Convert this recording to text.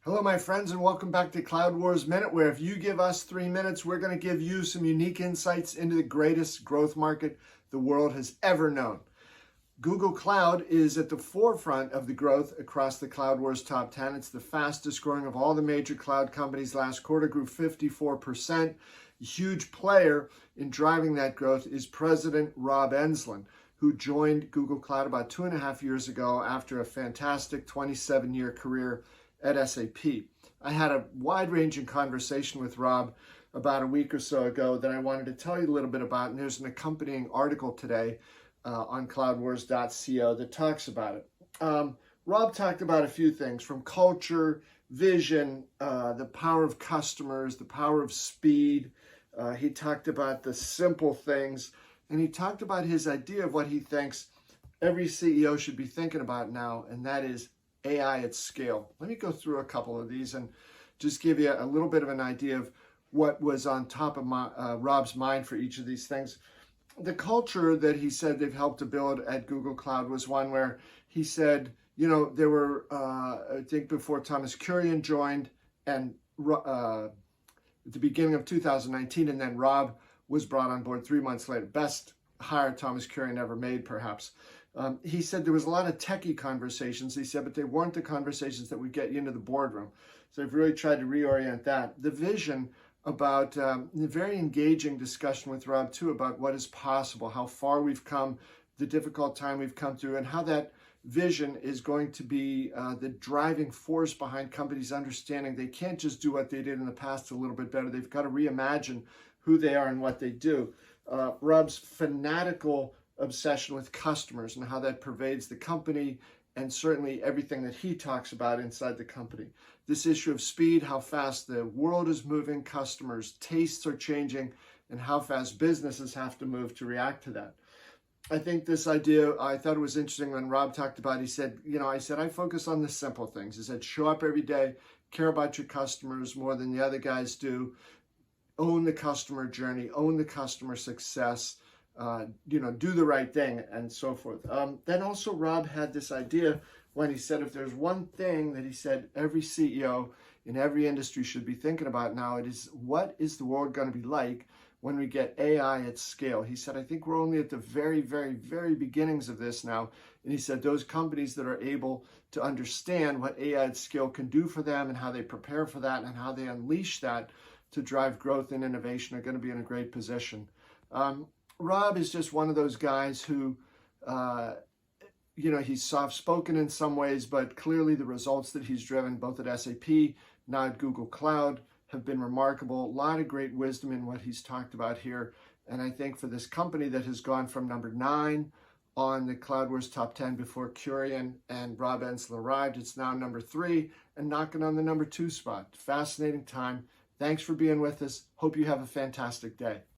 Hello, my friends, and welcome back to Cloud Wars Minute, where if you give us 3 minutes, we're going to give you some unique insights into the greatest growth market the world has ever known. Google Cloud is at the forefront of the growth across the Cloud Wars top 10. It's the fastest growing of all the major cloud companies. Last quarter grew 54%. A huge player in driving that growth is President Rob Enslin, who joined Google Cloud about 2.5 years ago after a fantastic 27-year career at SAP. I had a wide-ranging conversation with Rob about a week or so ago that I wanted to tell you a little bit about, and there's an accompanying article today on cloudwars.co that talks about it. Rob talked about a few things, from culture, vision, the power of customers, the power of speed. He talked about the simple things, and he talked about his idea of what he thinks every CEO should be thinking about now, and that is AI at scale. Let me go through a couple of these and just give you a little bit of an idea of what was on top of Rob's mind for each of these things. The culture that he said they've helped to build at Google Cloud was one where he said, there were, I think before Thomas Kurian joined, and at the beginning of 2019, and then Rob was brought on board 3 months later. Best hire Thomas Kurian ever made, perhaps. He said there was a lot of techie conversations, he said, but they weren't the conversations that would get you into the boardroom. So I've really tried to reorient that. The vision about the very engaging discussion with Rob, too, about what is possible, how far we've come, the difficult time we've come through, and how that vision is going to be the driving force behind companies understanding they can't just do what they did in the past a little bit better. They've got to reimagine who they are and what they do. Rob's fanatical obsession with customers and how that pervades the company, and certainly everything that he talks about inside the company. This issue of speed, how fast the world is moving, customers' tastes are changing, and how fast businesses have to move to react to that. I think this idea, I thought it was interesting when Rob talked about it. He said, I focus on the simple things. He said, show up every day, care about your customers more than the other guys do, own the customer journey, own the customer success, do the right thing, and so forth. Then also Rob had this idea when he said, if there's one thing that he said every CEO in every industry should be thinking about now, it is, what is the world going to be like when we get AI at scale? He said, I think we're only at the very, very, very beginnings of this now. And he said, those companies that are able to understand what AI at scale can do for them and how they prepare for that and how they unleash that to drive growth and innovation are going to be in a great position. Rob is just one of those guys who, he's soft-spoken in some ways, but clearly the results that he's driven, both at SAP, now at Google Cloud, have been remarkable. A lot of great wisdom in what he's talked about here. And I think for this company that has gone from number 9 on the Cloud Wars Top 10 before Kurian and Rob Enslin arrived, it's now number 3 and knocking on the number 2 spot. Fascinating time. Thanks for being with us. Hope you have a fantastic day.